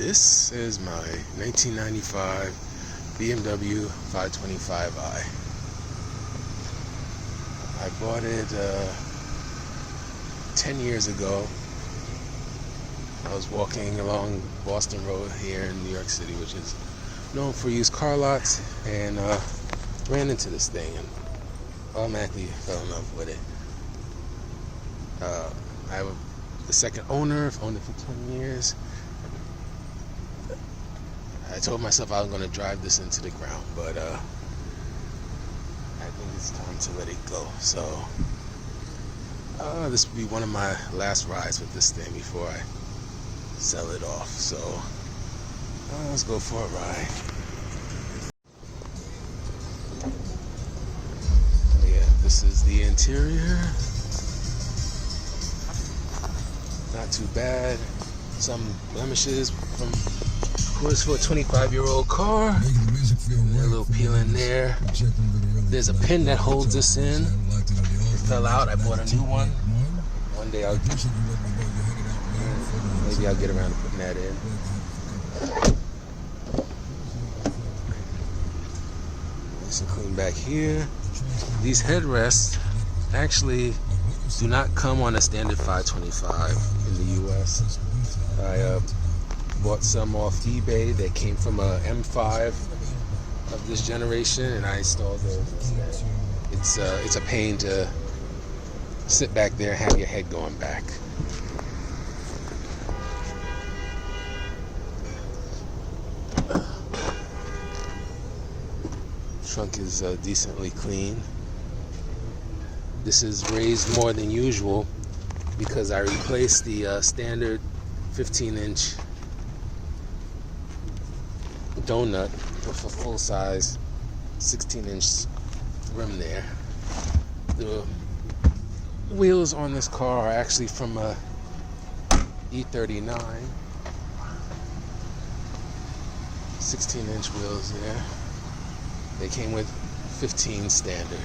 This is my 1995 BMW 525i. I bought it 10 years ago. I was walking along Boston Road here in New York City, which is known for used car lots, and ran into this thing and automatically fell in love with it. I have the second owner. I've owned it for 10 years. I told myself I was going to drive this into the ground, but I think it's time to let it go. So this will be one of my last rides with this thing before I sell it off. So let's go for a ride. Yeah, this is the interior. Not too bad. Some blemishes from, of course, for a 25-year-old car. A little peel in there. There's a pin that holds this in. It fell out. I bought a new one. One day maybe I'll get around to putting that in. Nice and clean back here. These headrests actually do not come on a standard 525 in the US. I bought some off eBay that came from a M5 of this generation, and I installed those instead. It's a pain to sit back there and have your head going back. Trunk is decently clean. This is raised more than usual because I replaced the standard 15-inch donut with a full-size 16-inch rim there. The wheels on this car are actually from a E39. 16-inch wheels there. They came with 15 standard.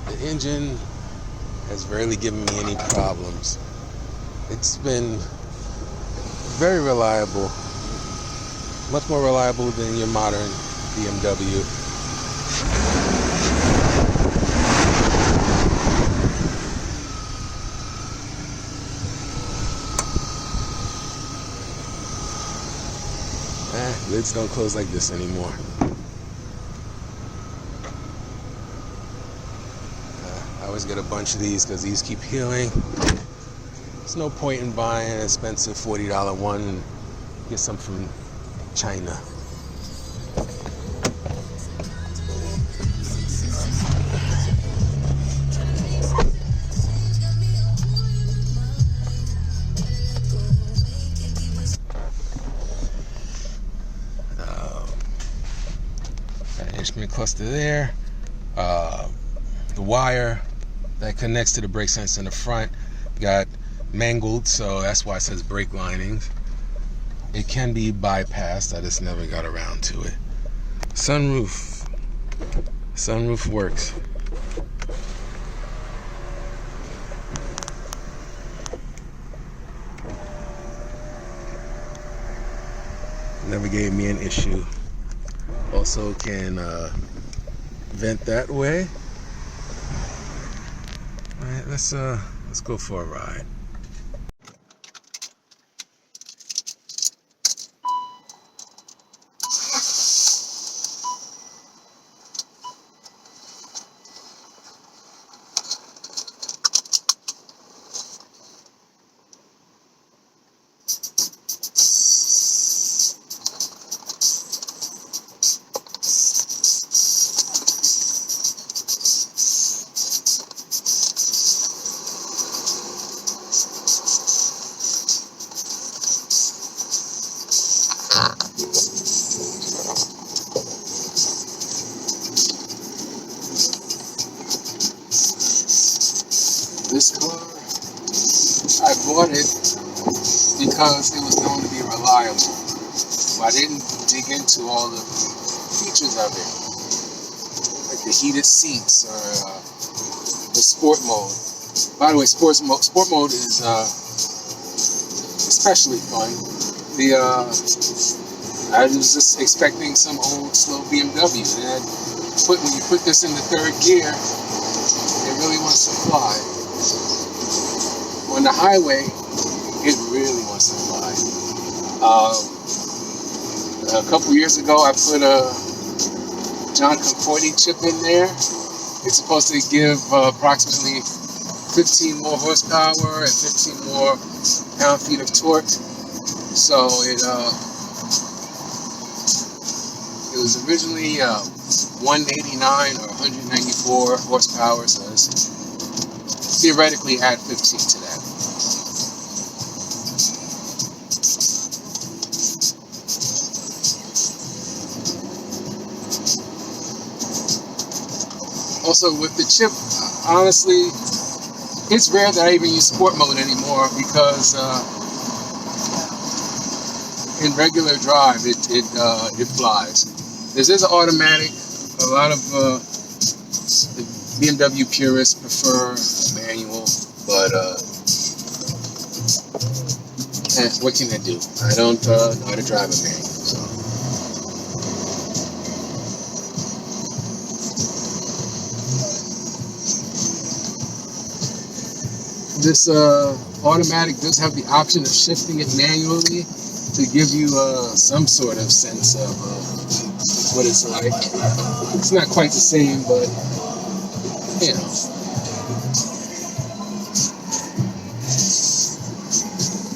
The engine has rarely given me any problems. It's been very reliable, much more reliable than your modern BMW. Lids don't close like this anymore. I always get a bunch of these because these keep healing. There's no point in buying an expensive $40 one and get some from China. Instrument cluster there. The wire that connects to the brake sensor in the front got mangled, so that's why it says brake linings. It can be bypassed. I just never got around to it. Sunroof works. Never gave me an issue. Also can vent that way. All right, let's go for a ride. This car, I bought it because it was known to be reliable, but I didn't dig into all the features of it. the heated seats or the sport mode. By the way, sport mode is especially fun. I was just expecting some old slow BMW, and when you put this in the third gear, it really wants to fly. On the highway, it really wants to fly. A couple years ago, I put a John Conforti chip in there. It's supposed to give approximately 15 more horsepower and 15 more pound-feet of torque. So it was originally 189 or 194 horsepower, so it's theoretically add 15 to that. Also with the chip, honestly, it's rare that I even use sport mode anymore because in regular drive it flies. This is an automatic. A lot of the BMW purists prefer manual, but what can I do? I don't know how to drive a manual. So. This automatic does have the option of shifting it manually to give you some sort of sense of what it's like. It's not quite the same, but you know.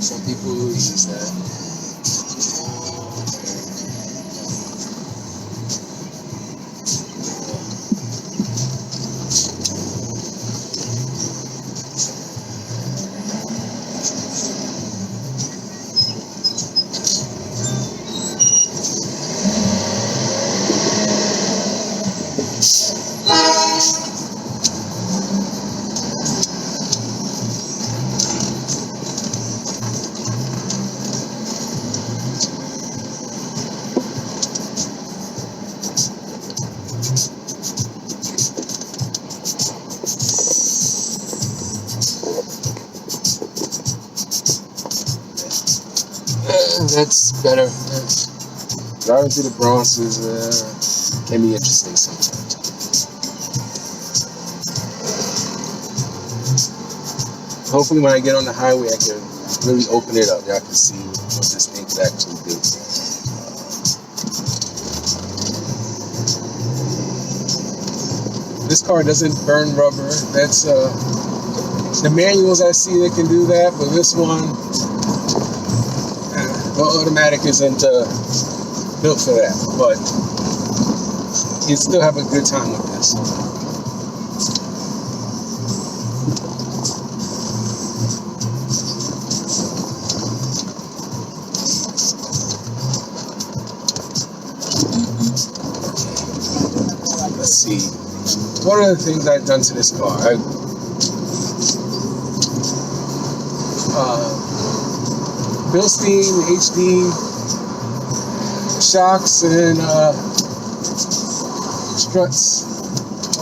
Some people use that. That's better. Driving through the Bronx can be interesting sometimes. Hopefully when I get on the highway I can really open it up. Y'all can see what this thing can actually do. This car doesn't burn rubber. That's the manuals I see that can do that, but this one, the automatic isn't built for that, but you still have a good time with this. Let's see. What are the things I've done to this car? Bilstein HD shocks and struts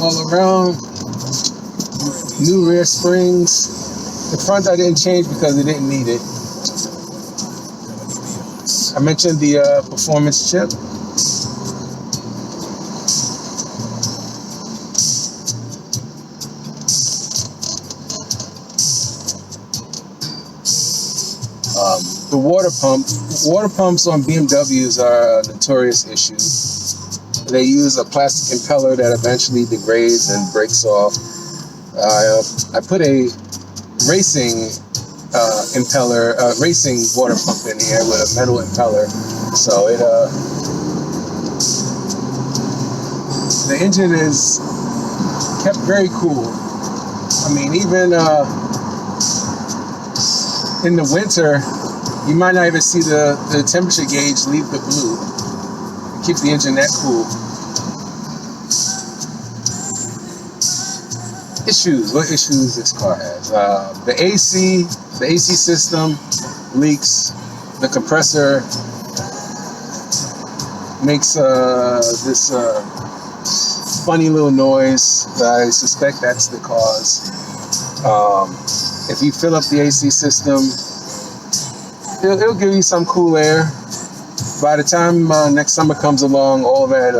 all around. New rear springs. The front I didn't change because it didn't need it. I mentioned the performance chip. The water pumps on BMWs are a notorious issue. They use a plastic impeller that eventually degrades and breaks off. I put a racing racing water pump in here with a metal impeller, so the engine is kept very cool. I mean, even in the winter, you might not even see the temperature gauge leave the blue. Keep the engine that cool. Issues. What issues this car has? The AC system leaks. The compressor makes this funny little noise that I suspect that's the cause. If you fill up the AC system, it'll give you some cool air. By the time next summer comes along, all that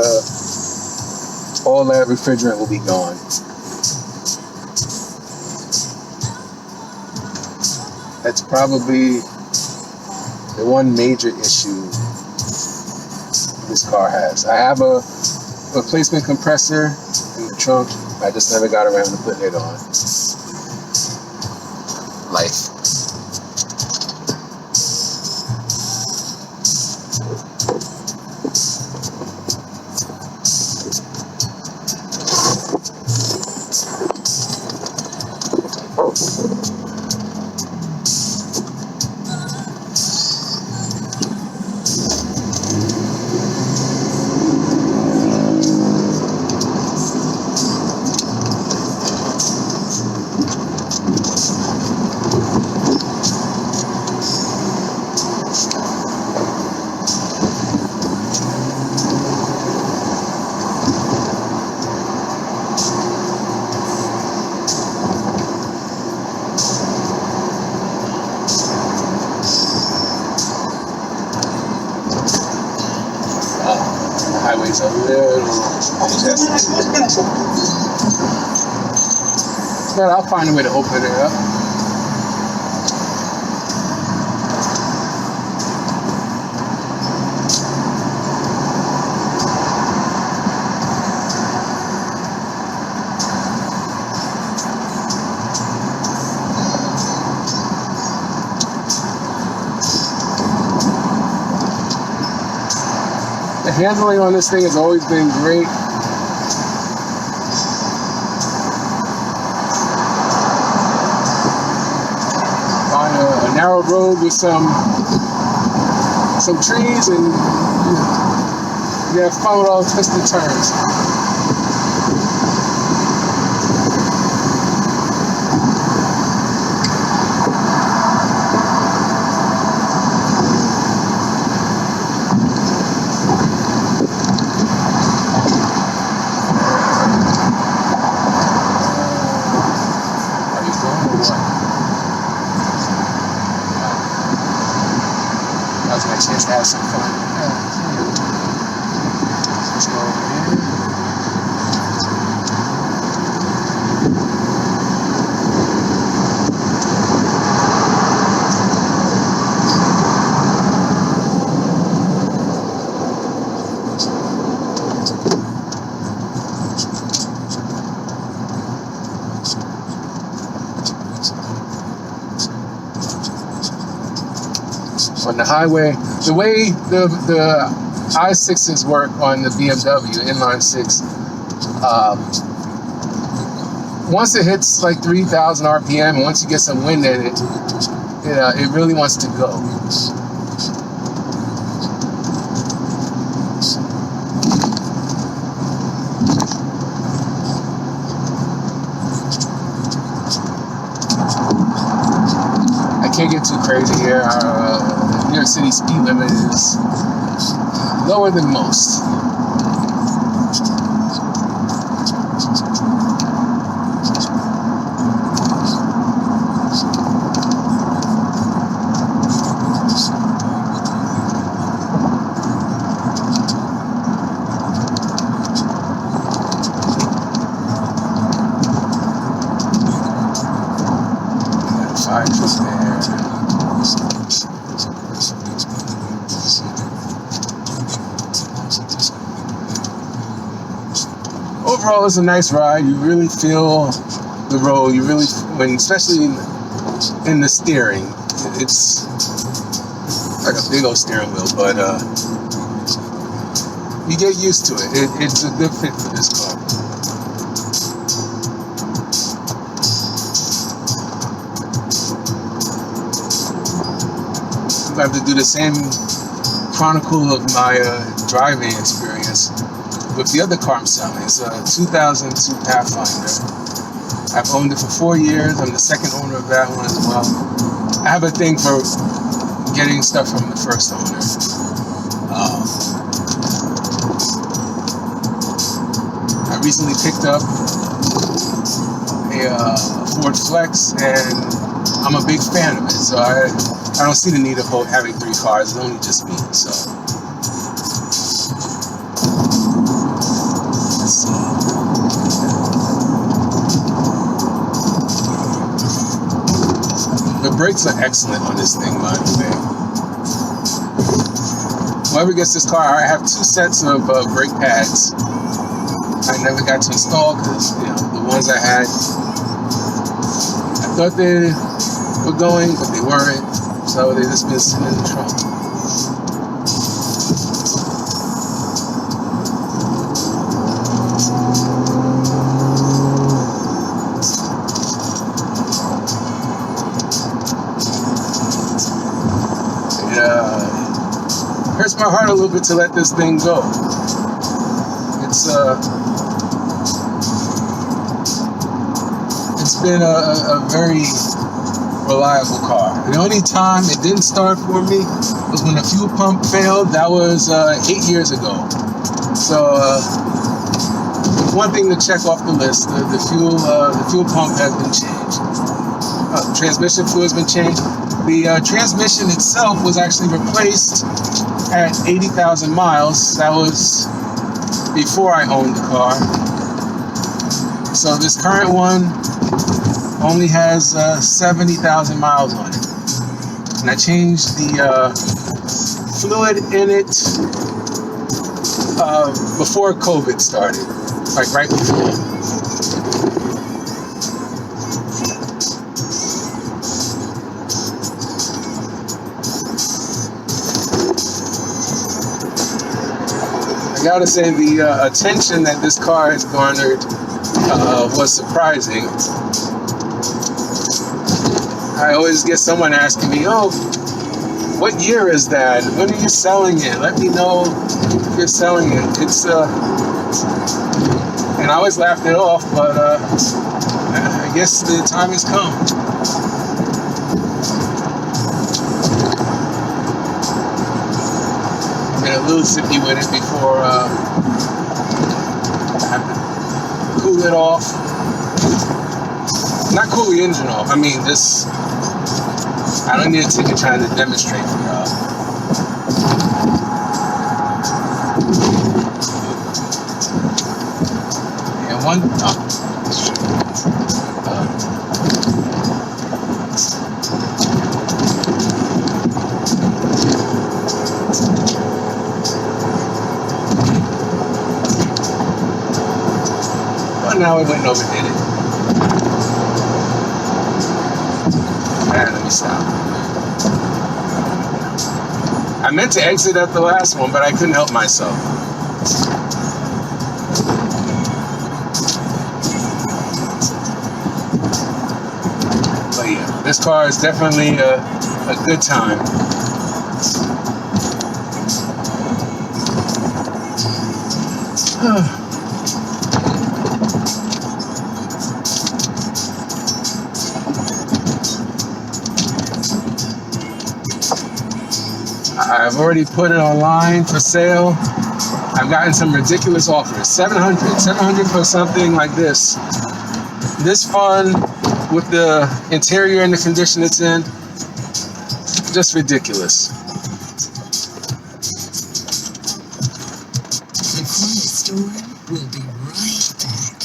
refrigerant will be gone. That's probably the one major issue this car has. I have a replacement compressor in the trunk. I just never got around to putting it on. Life. Highway's a little congested. But I'll find a way to open it up. The handling on this thing has always been great. On a narrow road with some trees, and you have fun with all the twists and turns. That was my chance to have some fun. Let's go over here. On the highway, the way the I6s work on the BMW inline 6, once it hits like 3,000 RPM, once you get some wind in it, it really wants to go. I can't get too crazy here. New York City speed limit is lower than most. Fire truck there. Overall, it's a nice ride. You really feel the road. You really, especially in the steering, it's like a big old steering wheel. But you get used to it. It's a good fit for this car. I have to do the same chronicle of my driving experience with the other car I'm selling. It's a 2002 Pathfinder. I've owned it for 4 years. I'm the second owner of that one as well. I have a thing for getting stuff from the first owner. I recently picked up a Ford Flex, and I'm a big fan of it. So I don't see the need of having 3 cars. It's only just me. So let's see. The brakes are excellent on this thing, by the way. Whoever gets this car, I have 2 sets of brake pads. I never got to install because the ones I had, I thought they were going, but they weren't. So they just been sitting in the trunk. Hurts my heart a little bit to let this thing go. It's been a very reliable car. The only time it didn't start for me was when the fuel pump failed. That was 8 years ago. So one thing to check off the list: the fuel pump has been changed. Transmission fluid has been changed. The transmission itself was actually replaced at 80,000 miles. That was before I owned the car. So this current one only has 70,000 miles on it. And I changed the fluid in it before COVID started, like right before. I gotta say, the attention that this car has garnered was surprising. I always get someone asking me, "Oh, what year is that? When are you selling it? Let me know if you're selling it." It's and I always laughed it off, but I guess the time has come. Been a little zippy with it before I have to cool it off. Not cool the engine off. I mean, just I don't need a ticket trying to demonstrate for y'all. And now we went and overdid it. Let me stop. I meant to exit at the last one, but I couldn't help myself. But yeah, this car is definitely a good time. I've already put it online for sale. I've gotten some ridiculous offers. $700 for something like this. This fun with the interior and the condition it's in. Just ridiculous. The Quiet Store will be right back.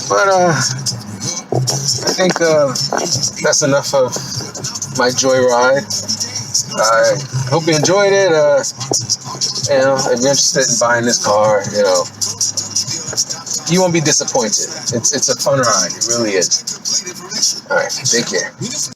But I think that's enough of my joyride. I hope you enjoyed it. If you're interested in buying this car, you won't be disappointed. It's a fun ride. It really is. All right, take care.